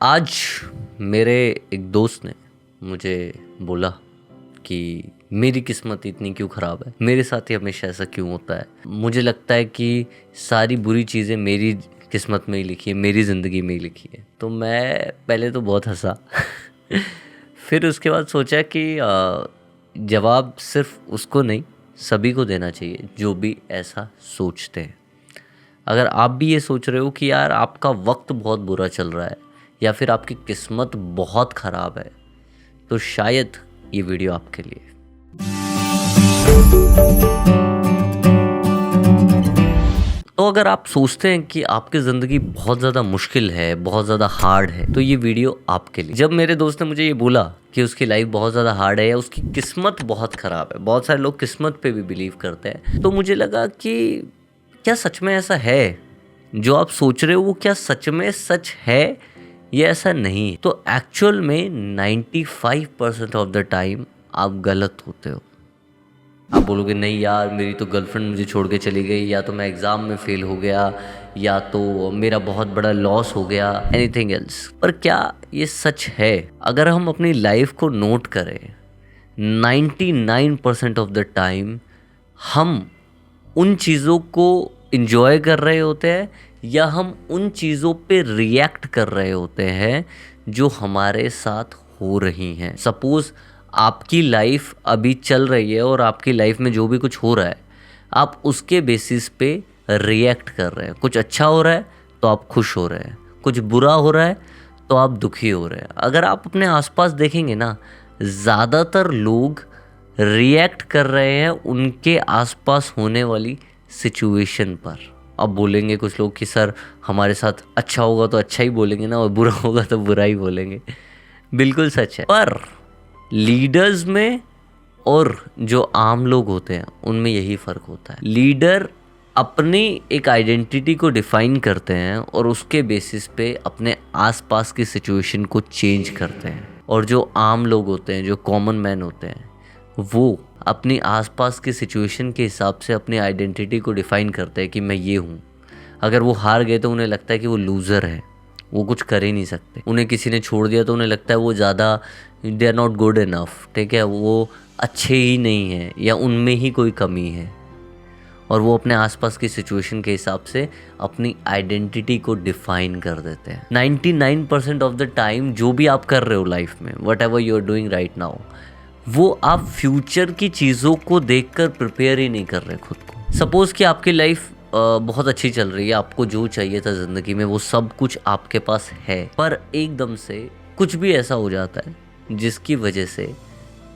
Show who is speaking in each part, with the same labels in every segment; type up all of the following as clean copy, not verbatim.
Speaker 1: आज मेरे एक दोस्त ने मुझे बोला कि मेरी किस्मत इतनी क्यों ख़राब है, मेरे साथ ही हमेशा ऐसा क्यों होता है। मुझे लगता है कि सारी बुरी चीज़ें मेरी किस्मत में ही लिखी है, मेरी ज़िंदगी में ही लिखी है। तो मैं पहले तो बहुत हंसा फिर उसके बाद सोचा कि जवाब सिर्फ उसको नहीं सभी को देना चाहिए जो भी ऐसा सोचते हैं। अगर आप भी ये सोच रहे हो कि यार आपका वक्त बहुत बुरा चल रहा है या फिर आपकी किस्मत बहुत ख़राब है, तो शायद ये वीडियो आपके लिए। तो अगर आप सोचते हैं कि आपकी ज़िंदगी बहुत ज़्यादा मुश्किल है, बहुत ज़्यादा हार्ड है, तो ये वीडियो आपके लिए। जब मेरे दोस्त ने मुझे ये बोला कि उसकी लाइफ बहुत ज़्यादा हार्ड है या उसकी किस्मत बहुत ख़राब है, बहुत सारे लोग किस्मत पे भी बिलीव करते हैं, तो मुझे लगा कि क्या सच में ऐसा है? जो आप सोच रहे हो वो क्या सच में सच है? ये ऐसा नहीं है। तो एक्चुअल में 95% ऑफ द टाइम आप गलत होते हो। आप बोलोगे नहीं यार, मेरी तो गर्लफ्रेंड मुझे छोड़ के चली गई, या तो मैं एग्ज़ाम में फ़ेल हो गया, या तो मेरा बहुत बड़ा लॉस हो गया, एनीथिंग एल्स। पर क्या ये सच है? अगर हम अपनी लाइफ को नोट करें, 99% ऑफ द टाइम हम उन चीज़ों को इंजॉय कर रहे होते हैं या हम उन चीज़ों पे रिएक्ट कर रहे होते हैं जो हमारे साथ हो रही हैं। सपोज़ आपकी लाइफ अभी चल रही है और आपकी लाइफ में जो भी कुछ हो रहा है, आप उसके बेसिस पे रिएक्ट कर रहे हैं। कुछ अच्छा हो रहा है तो आप खुश हो रहे हैं, कुछ बुरा हो रहा है तो आप दुखी हो रहे हैं। अगर आप अपने आसपास देखेंगे ना, ज़्यादातर लोग रिएक्ट कर रहे हैं उनके आसपास होने वाली सिचुएशन पर। अब बोलेंगे कुछ लोग कि सर हमारे साथ अच्छा होगा तो अच्छा ही बोलेंगे ना, और बुरा होगा तो बुरा ही बोलेंगे। बिल्कुल सच है। पर लीडर्स में और जो आम लोग होते हैं उनमें यही फ़र्क होता है। लीडर अपनी एक आइडेंटिटी को डिफ़ाइन करते हैं और उसके बेसिस पे अपने आसपास की सिचुएशन को चेंज करते हैं। और जो आम लोग होते हैं, जो कॉमन मैन होते हैं, वो अपनी आसपास की सिचुएशन के हिसाब से अपनी आइडेंटिटी को डिफ़ाइन करते हैं कि मैं ये हूँ। अगर वो हार गए तो उन्हें लगता है कि वो लूज़र है, वो कुछ कर ही नहीं सकते। उन्हें किसी ने छोड़ दिया तो उन्हें लगता है वो ज़्यादा, they are not good enough, ठीक है, वो अच्छे ही नहीं हैं या उनमें ही कोई कमी है। और वो अपने आसपास की सिचुएशन के हिसाब से अपनी आइडेंटिटी को डिफ़ाइन कर देते हैं। 99% ऑफ द टाइम जो भी आप कर रहे हो लाइफ में, whatever you are doing right now, वो आप फ्यूचर की चीज़ों को देखकर प्रिपेयर ही नहीं कर रहे खुद को। सपोज़ कि आपकी लाइफ बहुत अच्छी चल रही है, आपको जो चाहिए था ज़िंदगी में वो सब कुछ आपके पास है, पर एकदम से कुछ भी ऐसा हो जाता है जिसकी वजह से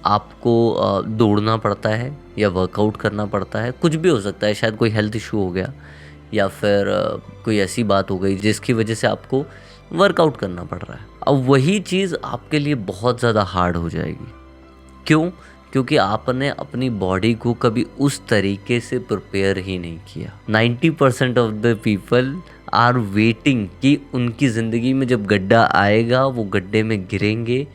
Speaker 1: आपको दौड़ना पड़ता है या वर्कआउट करना पड़ता है। कुछ भी हो सकता है, शायद कोई हेल्थ इशू हो गया या फिर कोई ऐसी बात हो गई जिसकी वजह से आपको वर्कआउट करना पड़ रहा है। अब वही चीज़ आपके लिए बहुत ज़्यादा हार्ड हो जाएगी। क्यों? क्योंकि आपने अपनी बॉडी को कभी उस तरीके से प्रिपेयर ही नहीं किया। 90% of the people are waiting कि उनकी ज़िंदगी में जब गड्ढा आएगा वो गड्ढे में गिरेंगे,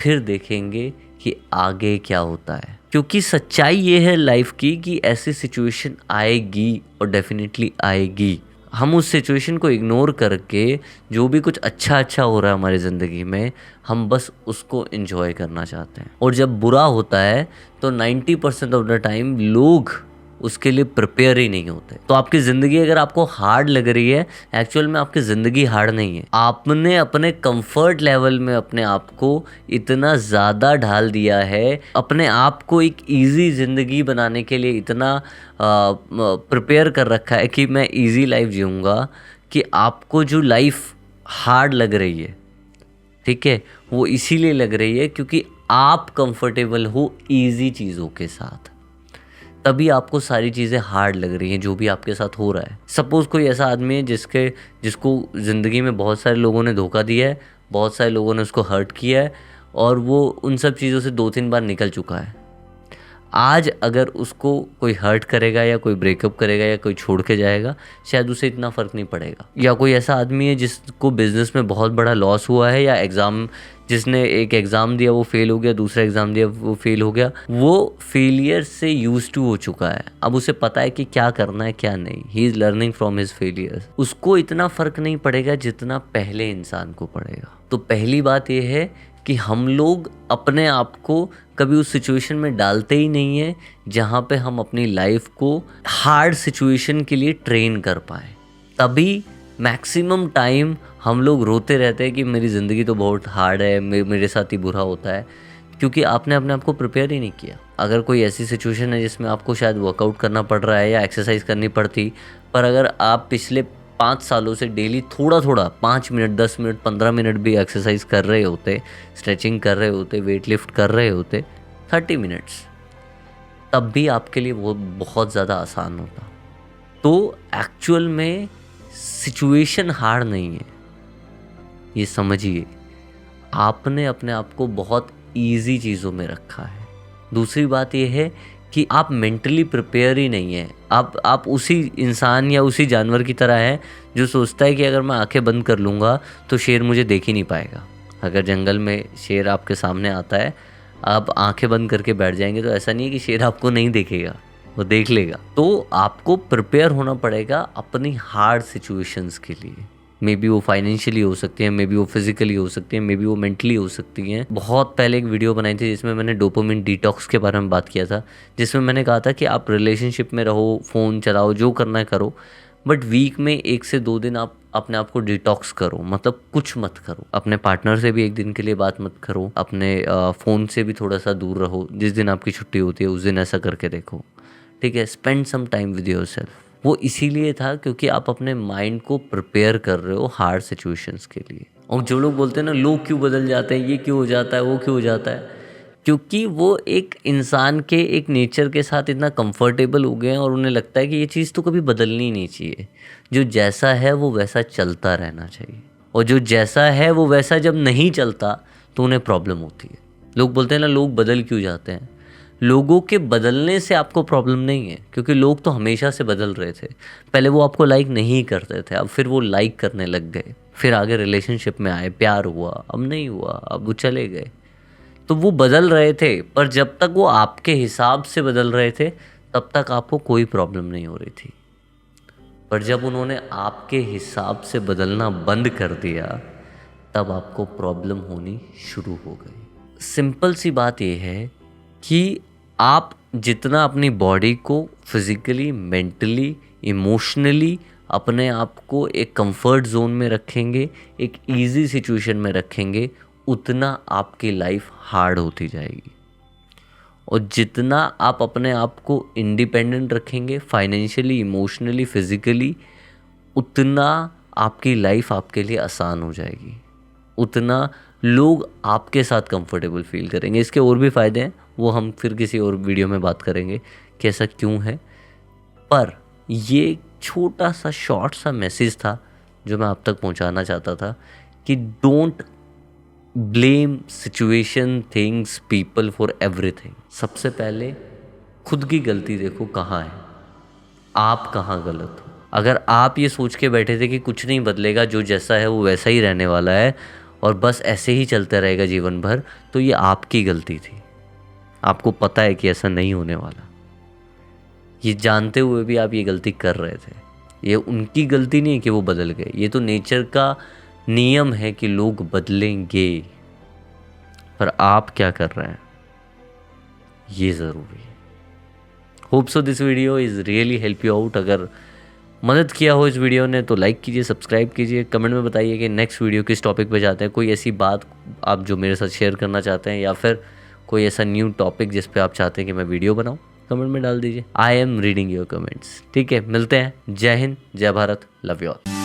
Speaker 1: फिर देखेंगे कि आगे क्या होता है। क्योंकि सच्चाई ये है लाइफ की कि ऐसी सिचुएशन आएगी और डेफिनेटली आएगी। हम उस सिचुएशन को इग्नोर करके जो भी कुछ अच्छा हो रहा है हमारी ज़िंदगी में, हम बस उसको एंजॉय करना चाहते हैं। और जब बुरा होता है तो 90% ऑफ द टाइम लोग उसके लिए प्रिपेयर ही नहीं होते। तो आपकी ज़िंदगी अगर आपको हार्ड लग रही है, एक्चुअल में आपकी ज़िंदगी हार्ड नहीं है। आपने अपने कंफर्ट लेवल में अपने आप को इतना ज़्यादा ढाल दिया है, अपने आप को एक इजी ज़िंदगी बनाने के लिए इतना प्रिपेयर कर रखा है कि मैं इजी लाइफ जीऊँगा, कि आपको जो लाइफ हार्ड लग रही है, ठीक है, वो इसीलिए लग रही है क्योंकि आप कंफर्टेबल हो इजी चीज़ों के साथ। तभी आपको सारी चीज़ें हार्ड लग रही हैं जो भी आपके साथ हो रहा है। सपोज़ कोई ऐसा आदमी है जिसको ज़िंदगी में बहुत सारे लोगों ने धोखा दिया है, बहुत सारे लोगों ने उसको हर्ट किया है और वो उन सब चीज़ों से 2-3 बार निकल चुका है। आज अगर उसको कोई हर्ट करेगा या कोई ब्रेकअप करेगा या कोई छोड़ के जाएगा, शायद उसे इतना फ़र्क नहीं पड़ेगा। या कोई ऐसा आदमी है जिसको बिज़नेस में बहुत बड़ा लॉस हुआ है या एग्ज़ाम जिसने एक एग्ज़ाम दिया वो फेल हो गया, दूसरा एग्ज़ाम दिया वो फेल हो गया, वो फेलियर से यूज टू हो चुका है। अब उसे पता है कि क्या करना है क्या नहीं। He is learning from his failures. उसको इतना फ़र्क नहीं पड़ेगा जितना पहले इंसान को पड़ेगा। तो पहली बात यह है कि हम लोग अपने आप को कभी उस सिचुएशन में डालते ही नहीं है जहाँ पे हम अपनी लाइफ को हार्ड सिचुएशन के लिए ट्रेन कर पाए। तभी मैक्सिमम टाइम हम लोग रोते रहते हैं कि मेरी ज़िंदगी तो बहुत हार्ड है, मेरे साथ ही बुरा होता है, क्योंकि आपने अपने आप को प्रिपेयर ही नहीं किया। अगर कोई ऐसी सिचुएशन है जिसमें आपको शायद वर्कआउट करना पड़ रहा है या एक्सरसाइज करनी पड़ती, पर अगर आप पिछले 5 सालों से डेली थोड़ा थोड़ा 5 मिनट, 10 मिनट, 15 मिनट भी एक्सरसाइज कर रहे होते, स्ट्रेचिंग कर रहे होते, वेट लिफ्ट कर रहे होते 30 मिनट्स, तब भी आपके लिए वो बहुत ज़्यादा आसान होता। तो एक्चुअल में सिचुएशन हार्ड नहीं है, ये समझिए। आपने अपने आप को बहुत इजी चीज़ों में रखा है। दूसरी बात यह है कि आप मेंटली प्रिपेयर ही नहीं है। आप उसी इंसान या उसी जानवर की तरह है जो सोचता है कि अगर मैं आंखें बंद कर लूँगा तो शेर मुझे देख ही नहीं पाएगा। अगर जंगल में शेर आपके सामने आता है, आप आंखें बंद करके बैठ जाएंगे तो ऐसा नहीं है कि शेर आपको नहीं देखेगा, वो देख लेगा। तो आपको प्रिपेयर होना पड़ेगा अपनी हार्ड सिचुएशंस के लिए। मे बी वो फाइनेंशियली हो सकती है, मे बी वो फिजिकली हो सकती है, मे बी वो मेंटली हो सकती हैं। बहुत पहले एक वीडियो बनाई थी जिसमें मैंने डोपामिन डिटॉक्स के बारे में बात किया था, जिसमें मैंने कहा था कि आप रिलेशनशिप में रहो, फ़ोन चलाओ, जो करना है करो, बट वीक में 1 से 2 दिन आप अपने आप को डिटॉक्स करो, मतलब कुछ मत करो। अपने पार्टनर से भी 1 दिन के लिए बात मत करो, अपने फ़ोन से भी थोड़ा सा दूर रहो। जिस दिन आपकी छुट्टी होती है उस दिन ऐसा करके देखो, ठीक है। Spend some time with yourself. वो इसीलिए था क्योंकि आप अपने माइंड को प्रिपेयर कर रहे हो हार्ड सिचुएशंस के लिए। और जो लोग बोलते हैं ना लोग क्यों बदल जाते हैं, ये क्यों हो जाता है, वो क्यों हो जाता है, क्योंकि वो एक इंसान के एक नेचर के साथ इतना कंफर्टेबल हो गए हैं और उन्हें लगता है कि ये चीज़ तो कभी बदलनी नहीं चाहिए। जो जैसा है वो वैसा चलता रहना चाहिए, और जो जैसा है वो वैसा जब नहीं चलता तो उन्हें प्रॉब्लम होती है। लोग बोलते हैं ना लोग बदल क्यों जाते हैं। लोगों के बदलने से आपको प्रॉब्लम नहीं है, क्योंकि लोग तो हमेशा से बदल रहे थे। पहले वो आपको लाइक नहीं करते थे, अब फिर वो लाइक करने लग गए, फिर आगे रिलेशनशिप में आए, प्यार हुआ, अब नहीं हुआ, अब वो चले गए। तो वो बदल रहे थे, पर जब तक वो आपके हिसाब से बदल रहे थे तब तक आपको कोई प्रॉब्लम नहीं हो रही थी। पर जब उन्होंने आपके हिसाब से बदलना बंद कर दिया तब आपको प्रॉब्लम होनी शुरू हो गई। सिंपल सी बात यह है कि आप जितना अपनी बॉडी को फिज़िकली, मेंटली, इमोशनली अपने आप को एक कंफर्ट जोन में रखेंगे, एक इजी सिचुएशन में रखेंगे, उतना आपकी लाइफ हार्ड होती जाएगी। और जितना आप अपने आप को इंडिपेंडेंट रखेंगे फाइनेंशियली, इमोशनली, फिज़िकली, उतना आपकी लाइफ आपके लिए आसान हो जाएगी, उतना लोग आपके साथ कंफर्टेबल फील करेंगे। इसके और भी फ़ायदे हैं, वो हम फिर किसी और वीडियो में बात करेंगे कि ऐसा क्यों है। पर ये छोटा सा शॉर्ट सा मैसेज था जो मैं आप तक पहुंचाना चाहता था कि don't blame situation, things, people for everything. सबसे पहले खुद की गलती देखो कहाँ है, आप कहाँ गलत हो। अगर आप ये सोच के बैठे थे कि कुछ नहीं बदलेगा, जो जैसा है वो वैसा ही रहने वाला है और बस ऐसे ही चलता रहेगा जीवन भर, तो ये आपकी गलती थी। आपको पता है कि ऐसा नहीं होने वाला, ये जानते हुए भी आप ये गलती कर रहे थे। ये उनकी गलती नहीं है कि वो बदल गए, ये तो नेचर का नियम है कि लोग बदलेंगे। पर आप क्या कर रहे हैं ये ज़रूरी है। Hope so this video is really help you out. अगर मदद किया हो इस वीडियो ने तो लाइक कीजिए, सब्सक्राइब कीजिए, कमेंट में बताइए कि नेक्स्ट वीडियो किस टॉपिक पे जाते हैं। कोई ऐसी बात आप जो मेरे साथ शेयर करना चाहते हैं, या फिर कोई ऐसा न्यू टॉपिक जिस पे आप चाहते हैं कि मैं वीडियो बनाऊं, कमेंट में डाल दीजिए। I am reading your comments. ठीक है, मिलते हैं। जय हिंद, जय भारत, लव यू ऑल।